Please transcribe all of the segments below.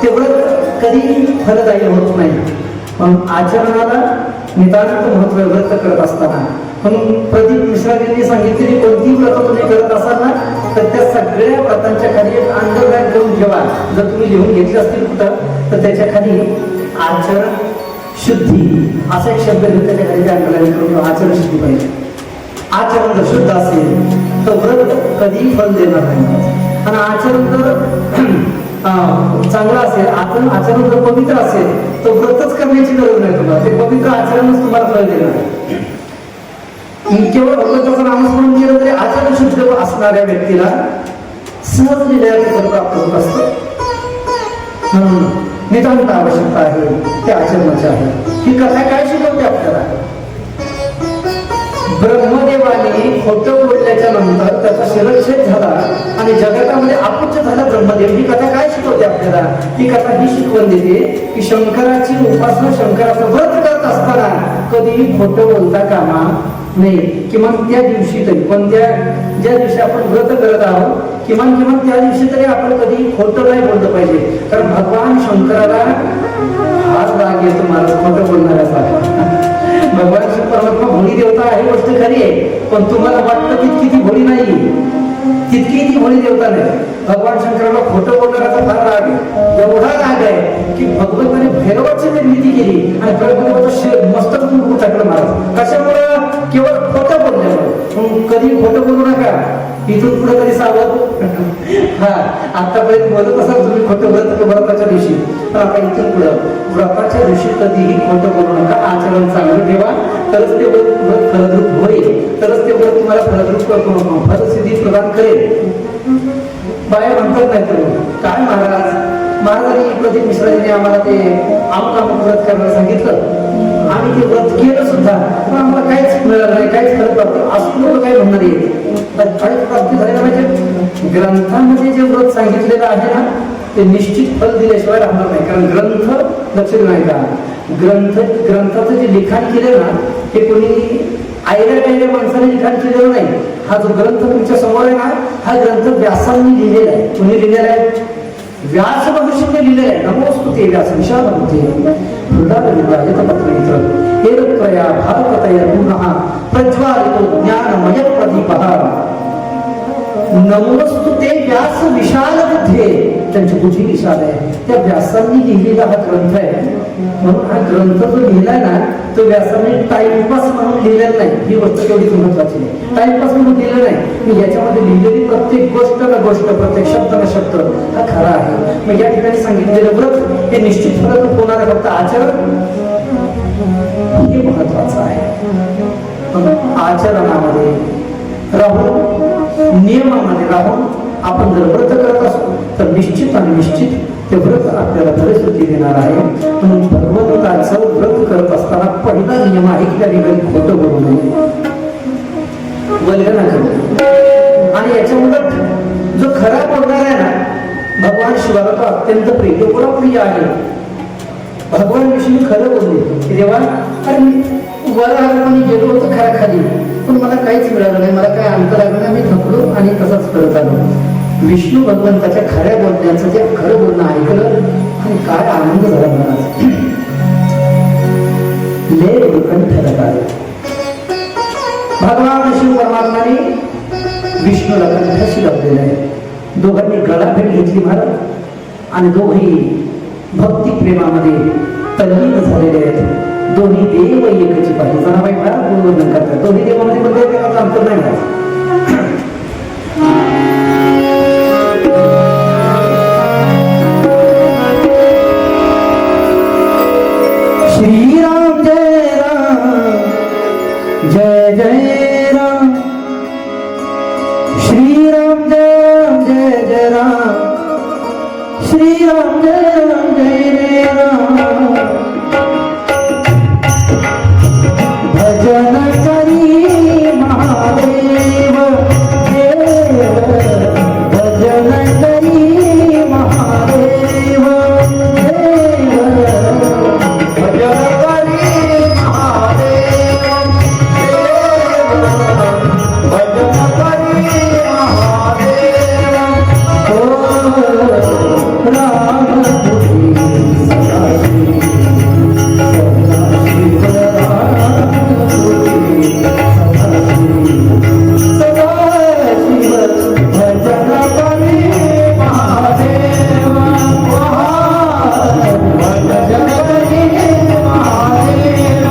ते व्रत कधी फलदायी होत नाही. पण आचरणाला नितांत महत्व व्रत करत असताना. पण प्रदीप मिश्राजींनी सांगितलेली कोणती व्रत तुम्ही करत असाल ना तर त्या सगळ्या व्रतांच्या खाली एक अंडरलाईन करून ठेवा. जर तुम्ही लिहून घेतले असतील कुठं तर त्याच्या खाली आचरण शुद्धी असा एक शब्द घेऊन त्याच्या खाली अंडरलाईन करून आचरण शुद्धी पाहिजे. आचरण जर शुद्ध असेल तर व्रत कधीही फल देणार नाही. आणि आचरण जर चांगलं असेल, आचरण जर पवित्र असेल तर व्रतच करण्याची गरज नाही तुम्हाला. ते पवित्र आचरणच तुम्हाला फळ देणार. केवळ भगवंताचं नामस्मरण केलं तरी आचरण शुद्ध असणाऱ्या व्यक्तीला सहज लिहिल्याचं प्राप्त होत असतं. म्हणून नितांत आवश्यकता आहे त्या आचरणाची आहे. ही कथा काय शिकवते आपल्याला? ब्रह्मदेवाने खोटं बोलल्याच्या नंतर त्याचा शिरच्छेद झाला आणि जगतामध्ये अपुच्छ झाला ब्रह्मदेव. ही कथा काय शिकवते आपल्याला? ही कथा ही शिकवण देते की शंकराची उपासना, शंकराचं व्रत करत असताना कधीही खोटं बोलता कामा नाही. किमान त्या दिवशी तरी, ज्या दिवशी आपण व्रत करत आहोत किमान त्या दिवशी तरी आपण कधी खोटं नाही बोललं पाहिजे. कारण भगवान शंकराला हाच राग येतो महाराज खोटं बोलणाऱ्याचा. भगवान श्री परमात्मा भोळी देवता आहे, गोष्ट खरी आहे. पण तुम्हाला वाटतं तितकी ती भोळी नाही, तितकी ती भोळी देवता नाही. भगवान शंकराला खोटं बोलणाऱ्याचा फार राग आहे. एवढा राग आहे की भगवंताने भैरवाची निर्मिती केली आणि ब्रह्मदेवाचं मस्तक उडवून टाकलं महाराज. कशामुळं? केवळ खोटं बोलल्यामुळे. कधी खोटं बोलू नका. इथून पुढे कधी सावध. हा आतापर्यंत बोलत असाल तुम्ही खोटं व्रताच्या दिवशी, पण आता इथून पुढं व्रताच्या दिवशी कधीही खोटं बोलू नका. आचरण चांगलं ठेवा, तरच ते व्रत फलद्रूप होईल, तरच ते व्रत तुम्हाला फलद्रूप फलसिद्धी प्रदान करेल. बाया म्हणतात नाही तर काय महाराजांनी प्रदीप मिश्राजीने आम्हाला ते आमकाम व्रत करायला सांगितलं. आम्ही ते व्रत केलं सुद्धा पण आम्हाला काहीच मिळालं नाही, काहीच फरक पडतो असं लोक काय म्हणणार येईल. काहीच प्राप्ती झालेलं म्हणजे ग्रंथामध्ये जे व्रत सांगितलेलं आहे ना ते निश्चित फल दिल्याशिवाय राहणार नाही. कारण ग्रंथ लक्षात नाही का, ग्रंथाचं जे लिखाण केलं ना ते कोणी आयऱ्या माणसाने लिखाण केलेलं नाही. हा जो ग्रंथ तुमच्या समोर आहे ना हा ग्रंथ व्यासांनी लिहिलेला आहे. कोणी लिहिलेला आहे? व्यास महर्षीने लिहिलेलं आहे. नमोस्तुते व्यास विशालमूर्ते फुल्लाविराजतपत्रमित्र हेरत्रया भारततया पुनः प्रज्वालितो ज्ञानमय प्रदीपः. नमोस्तुते व्यास विशाल बुद्धे. त्यांची बुद्धी विशाल आहे. त्या व्यासांनी लिहिलेला हा ग्रंथ आहे. म्हणून हा ग्रंथ जो लिहिलाय ना तो व्यासाने टाइमपास म्हणून लिहिलेला नाही. ही गोष्ट तेवढीच महत्वाची आहे. टाइमपास म्हणून लिहिलं नाही. याच्यामध्ये लिहिलेली प्रत्येक गोष्ट ना गोष्ट, प्रत्येक शब्द ना शब्द हा खरा आहे. मग या ठिकाणी सांगितलेलं व्रत हे निश्चित फलरूप होणार आहे. फक्त आचरण हे महत्वाचं आहे. आचरणामध्ये राहून, नियमामध्ये राहून आपण जर व्रत करत असतो तर निश्चित आणि निश्चित ते व्रत आपल्याला फलश्रुती देणार आहे. म्हणून भगवंताचं व्रत करत असताना पहिला नियम आहे की त्या ठिकाणी खोटं बोलू नये, वल्गना करू. आणि याच्यामुळे जो खरा बोलणार आहे ना भगवान शिवाला तो अत्यंत प्रिय, एवढा प्रिय आहे. भगवान विष्णू खरं बोलले की देवा अरे वर आलं गेलो होतो खरा खाली पण मला काहीच मिळालं नाही, मला काय अंतर लागलं नाही, मी थकलो आणि तसंच करत आलो. विष्णू भगवंताच्या खऱ्या बोलण्याचं जे खरं बोलणं ऐकलं आणि काय आनंद झाला मला. ले कंठ लगाले. भगवान शिव परमात्माने विष्णूला कंठाशी लावलेलं आहे. दोघांनी गळाभेट घेतली महाराज आणि दोघी भक्ती प्रेमामध्ये तल्लीन झालेले आहेत. दोन्ही देव एकची पाहिजे. जनाबाई फार गुणवर्णन करतात. दोन्ही देवामध्ये मध्ये अंतर नाही का. श्रीराम जय राम जय जय राम. श्रीराम जय जय जय राम. श्रीराम जय राम जय जय राम. भजन करी महादेव देव. भजन करी महादेव देव. भजन करी महादेव देव. भजन करी महादेव. राम तुझी सदाशिव सदाशिव राम तुझी सदाशिव भजन करी महादेव भजन करी महादेव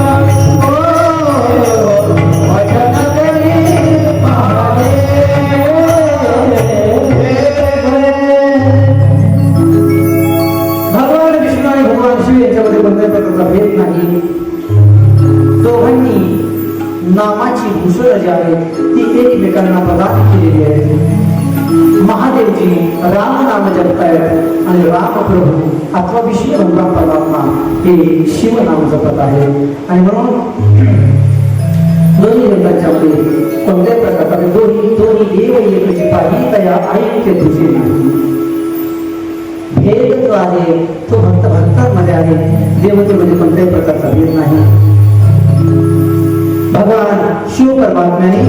भजन करी भगवान विष्णू आणि भगवान शिव यांच्यामध्ये कोणत्याही प्रकारचा भेद नाही. दोघांनी नामाची भूषण जी आहे ती एकमेकांना प्रदान केलेली आहे. महादेवजी राम नाम जपतायत आणि राम प्रभू अथवा विष्णू भगवान परमात्मा हे शिव नाम जपत आहे. आणि म्हणून दोन्ही देवतांच्या मध्ये कोणत्याही प्रकारचा दोन्ही देव एकची पाही तया ऐक्य तुझे नाही. भेद जो आहे तो भक्तांमध्ये आहे, देवतेमध्ये कोणत्याही प्रकारचा भेद नाही. भगवान शिव परमात्म्याने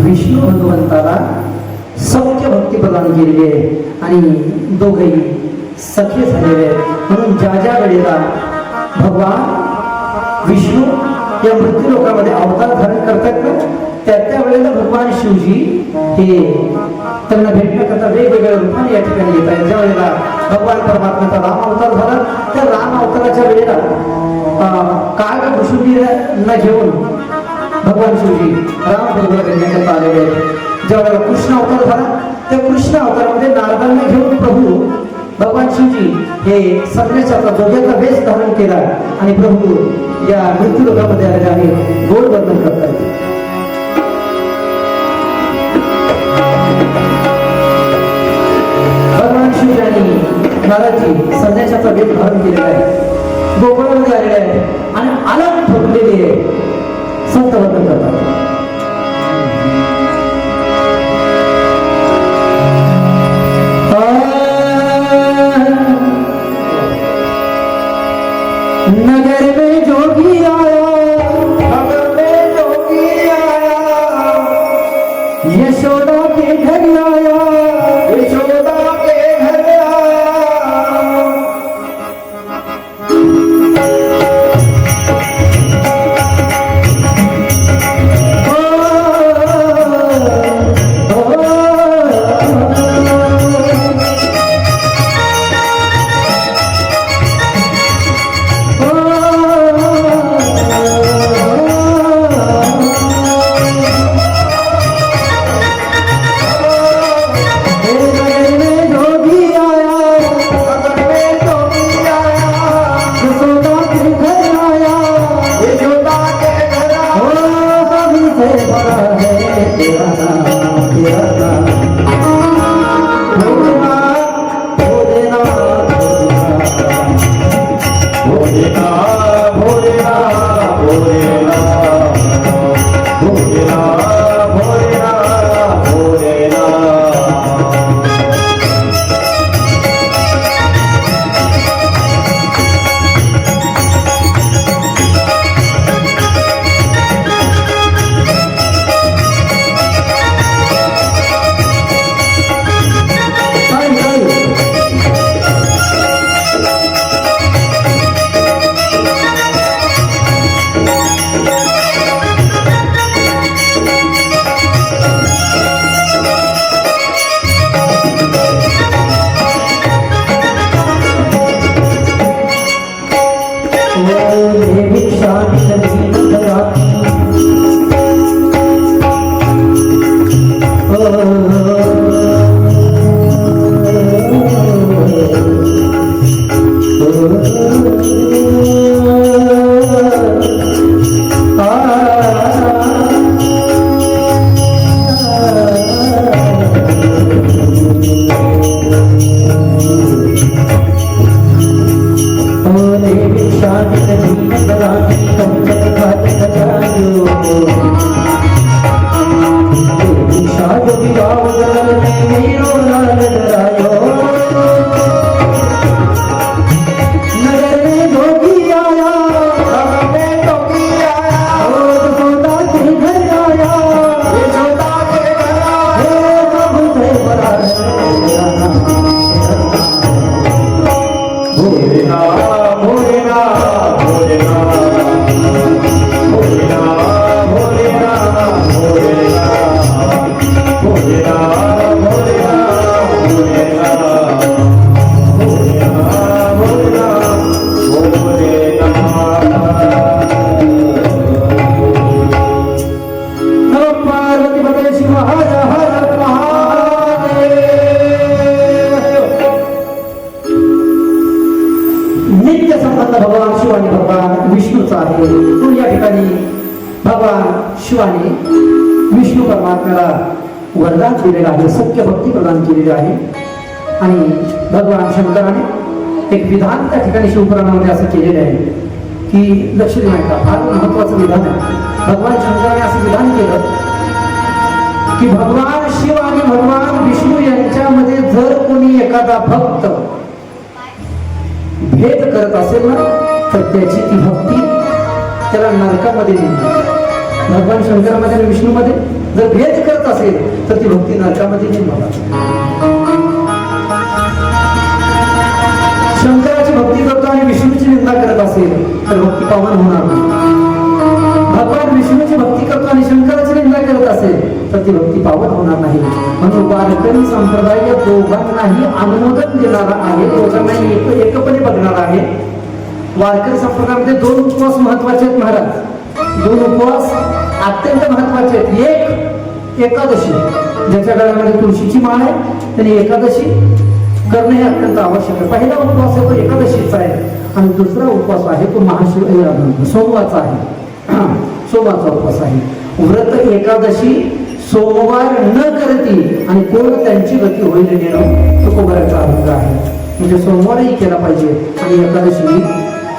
विष्णू भगवंताला सख्य भक्ती प्रदान केलेली आहे आणि दोघेही सखे झालेले आहेत. म्हणून ज्या वेळेला भगवान विष्णू या मृत्यू लोकांमध्ये अवतार धारण करतात ना, त्या वेळेला भगवान शिवजी हे त्यांना भेटण्याकरता वेगवेगळ्या रूपाने या ठिकाणी येत आहेत. ज्या वेळेला भगवान परमात्म्याचा राम अवतार झाला त्या राम अवताराच्या वेळेला काग भुसुंडीला घेऊन भगवान शिवजी राम बरोबर भेटण्याकरता आलेले आहेत. ज्या वेळेला कृष्ण अवतार झाला त्या कृष्ण अवतारामध्ये नारदांना घेऊन प्रभू भगवान शिवजी हे संन्यासाचा जोग्याचा वेश धारण केला आणि प्रभू या मृत्यू लोकांमध्ये आलेले आहे गोड वर्णन करतात. भगवान शिवजांनी महाराजजी संन्यासाचा वेश धारण केलेला आहे, गोकुळामध्ये आलेले आहे आणि आलम ठोकलेली आहे. संत वर्णन करतात. नगर में जोगी आया, नगर में जोगी आया, यशोदा के घर आया, यशोदा के घर आया. आता भगवान शिव आणि भगवान विष्णूचा आहे. तो या ठिकाणी भगवान शिवाने विष्णू परमात्म्याला वरदान दिलेलं आहे, सत्य भक्ती प्रदान केलेली आहे. आणि भगवान शंकराने एक विधान त्या ठिकाणी शिवपुराणामध्ये असं केलेलं आहे की लक्ष देऊ नका, फार महत्वाचं विधान आहे. भगवान शंकराने असं विधान केलं की भगवान शिव आणि भगवान विष्णू यांच्यामध्ये जर कोणी एखादा भक्त भेद करत असेल ना तर त्याची ती भक्ती त्याला नरकामध्ये नेईल. भगवान शंकरामध्ये आणि विष्णूमध्ये जर भेद करत असेल तर ती भक्ती नरकामध्ये नेईल. शंकराची भक्ती करतो आणि विष्णूची निंदा करत असेल तर भक्ती पावन होणार नाही. भगवान विष्णूची भक्ती करतो आणि शंकराची निंदा करत असेल तर ती भक्ती पावन होणार नाही. म्हणून वारकरी संप्रदाय या दोघांनाही अनुमोदन देणारा आहे, दोघांनाही एकपणे बघणार आहे. वारकरी संप्रदायामध्ये दोन उपवास महत्वाचे आहेत महाराज, दोन उपवास अत्यंत महत्वाचे आहेत. एक एकादशी, ज्याच्या गळ्यामध्ये तुळशीची माळ आहे त्यांनी एकादशी करणे हे अत्यंत आवश्यक आहे. पहिला उपवास आहे तो एकादशीचा आहे आणि दुसरा उपवास आहे तो सोमवारचा आहे. सोमवारचा उपवास आहे. व्रत एकादशी सोमवार न करती आणि कोण त्यांची गती होईल नेणं तो कोबऱ्याचा अभिप्राय आहे. म्हणजे सोमवारही केला पाहिजे आणि एकादशी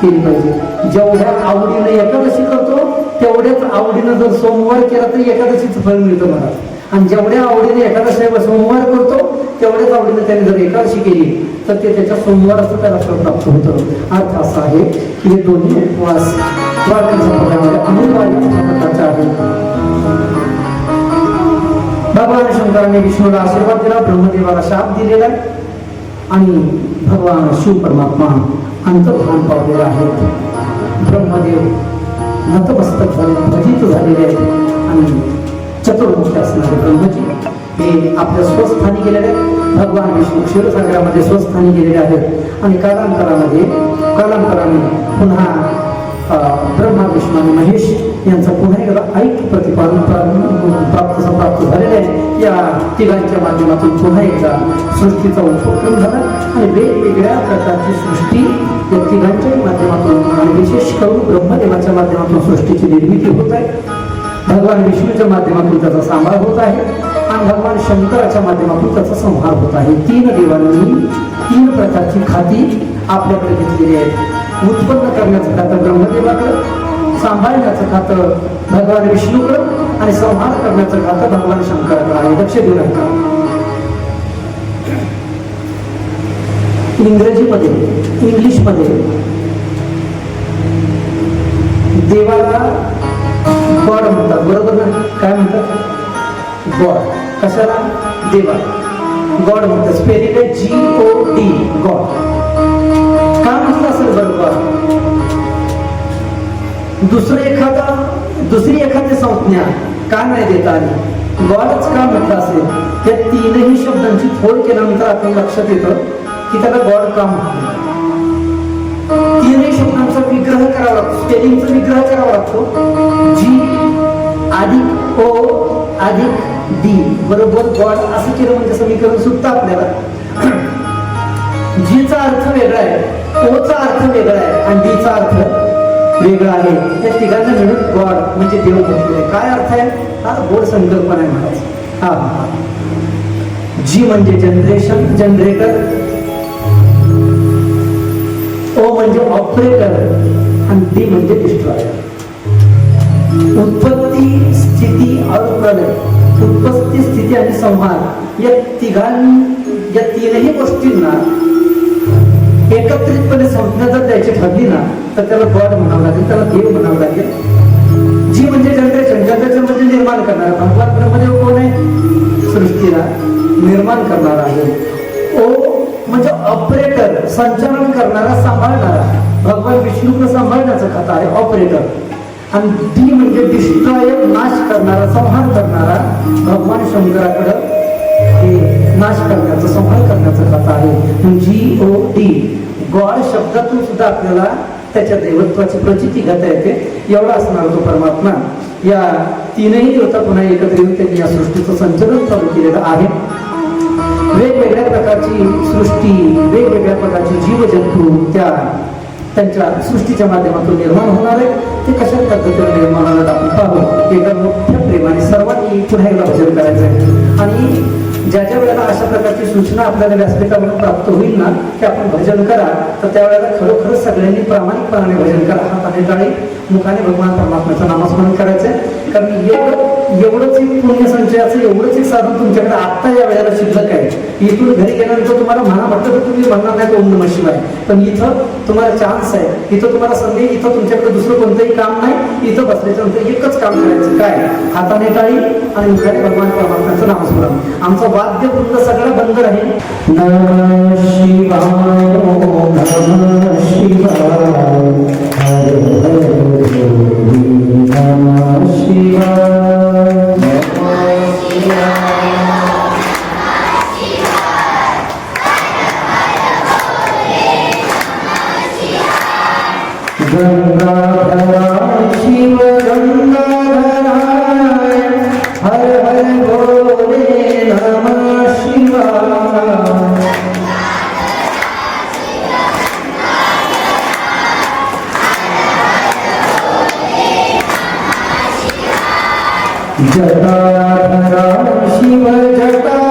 केली पाहिजे. जेवढ्या आवडीने एकादशी करतो तेवढ्याच आवडीनं जर सोमवार केला तरी एकादशीचं फळ मिळतं मला. आणि जेवढ्या आवडीने एकादशी सोमवार करतो तेवढ्याच आवडीने त्याने जर एकादशी केली तर ते त्याच्या सोमवाराचं त्याला फळ प्राप्त होतं. अर्थ असा आहे की हे दोन्ही उपवास वारकरी संप्रदायामध्ये अमूल्य प्रकारचे आहेत. भगवान शंकराने विष्णूला आशीर्वाद दिला, ब्रह्मदेवाला शाप दिलेला आणि भगवान शिव परमात्मा अंतर्धान पावलेले आहेत. ब्रह्मदेव नतमस्तक झाले, भजित झालेले आहेत आणि चतुर्मुखी असणारे ब्रह्मजी हे आपल्या स्वस्थानी गेलेले आहेत. भगवान विष्णू क्षीरसागरामध्ये स्वस्थानी गेलेले आहेत आणि कालांतराने पुन्हा ब्रह्मा विष्णू आणि महेश यांचं पुन्हा एकदा ऐक्य प्रतिपादन प्राप्त झालेलं आहे. या तिघांच्या माध्यमातून पुन्हा एकदा सृष्टीचा उपक्रम झाला आणि वेगवेगळ्या प्रकारची सृष्टी या तिघांच्याही माध्यमातून आणि विशेष करून ब्रह्मदेवाच्या माध्यमातून सृष्टीची निर्मिती होत आहे. भगवान विष्णूच्या माध्यमातून त्याचा सांभाळ होत आहे आणि भगवान शंकराच्या माध्यमातून त्याचा संहार होत आहे. तीन देवांनी तीन प्रकारची खाती आपल्याकडे घेतलेली आहेत. उत्पन्न करण्याचं खातं ब्रह्मदेवाकडं, सांभाळण्याचं खातं भगवान विष्णूकडं आणि संहार करण्याचं खातं भगवान शंकराकडं आहे. लक्ष देऊ नका. इंग्लिशमध्ये देवाला गॉड म्हणतात, बरोबर ना? काय म्हणतात? गॉड. कशाला? देवा गॉड म्हणतात. स्पेलिंग आहे GOD, गॉड. का म्हटलं असेल बरोबर? दुसरी एखादी संज्ञा का नाही देता आली? गॉडच का म्हटलं असेल? त्या तीनही शब्दांची फोड केल्यानंतर आपण लक्षात येतं की त्याला गॉड का म्हणतात. तीनही शब्दांचा विग्रह करावा लागतो, स्पेलिंगचा विग्रह करावा लागतो. G अधिक O अधिक D बरोबर गॉड असं केलं म्हणजे समीकरण सुद्धा आपल्याला. G चा अर्थ वेगळा आहे, O चा अर्थ वेगळा आहे आणि D चा अर्थ वेगळा आहे. या तिघांना मिळून गॉड म्हणजे देव म्हटलेले. काय अर्थ आहे? हा गोड संकल्पना आहे महाराज. हा G म्हणजे जनरेशन, जनरेटर. O म्हणजे ऑपरेटर आणि D म्हणजे डिस्ट्रॉयर. उत्पत्ती, स्थिती आणि प्रलय. उत्पत्ती, स्थिती आणि संहार या तीनही गोष्टींना एकत्रितपणे संज्ञा जर द्यायची ठरली ना तर त्याला गॉड म्हणावं लागेल, त्याला देव म्हणावं लागेल. जी म्हणजे जनरेशन, जनरेशन म्हणजे निर्माण करणार. भगवान ब्रह्मदेव कोण आहे? सृष्टीला निर्माण करणारा आहे. ओ म्हणजे ऑपरेटर, संचालन करणारा, सांभाळणारा. भगवान विष्णूकडे सांभाळण्याचं खातं आहे ऑपरेटर. आणि डी म्हणजे डिस्ट्रॉयर, नाश करणारा, संहार करणारा. भगवान शंकराकडं हे नाश करण्याचं, संहार करण्याचं खातं आहे. GOD, गॉड शब्दातून सुद्धा आपल्याला त्याच्या दैवत्वाची प्रचिती घेता येते. एवढा असणार तो परमात्मा. या तीनही देवता पुन्हा एकत्र येऊन त्यांनी या सृष्टीचं संचलन चालू केलेलं आहे. वेगवेगळ्या प्रकारची सृष्टी, वेगवेगळ्या प्रकारची जीवजंतू त्या त्यांच्या सृष्टीच्या माध्यमातून निर्माण होणार आहे. ते कशा पद्धतीने निर्माण होणार आपण पाहू. एका मोठ्या प्रेमाने सर्वांनी पुन्हा एकदा भजन करायचं आहे. आणि ज्या ज्या वेळेला अशा प्रकारची सूचना आपल्याला व्यासपीठावरून प्राप्त होईल ना की आपण भजन करा, तर त्यावेळेला खरोखर सगळ्यांनी प्रामाणिकपणाने भजन करा. हाताने टाळी, मुखाने भगवान परमात्म्याचं नामस्मरण करायचंय. कारण एवढंच एक पुण्य संचयाचं एवढंच एक साधन तुमच्याकडे आत्ता या वेळेला शिल्लक आहे. इथून घरी गेल्यानंतर तुम्हाला म्हणा म्हटलं तर तुम्ही म्हणणार नाही ओम नमः शिवाय, पण इथं तुम्हाला चान्स आहे, इथं तुम्हाला संधी, इथं तुमच्याकडे दुसरं कोणतंही काम नाही. इथं बसल्याच्या नंतर एकच काम करायचं, काय? हाताने टाळी आणि मुखाने भगवान परमात्म्याचं नामस्मरण. आमचं वाद्यवृंद सगळं बंद राहील. नमः शिवाय, ओम नमः शिवाय, हरे हरे नमः शिवाय. गंगाधरा शिव गंगाधराय, हर हर भोले नमः शिवाय. जटाधरा शिव जटा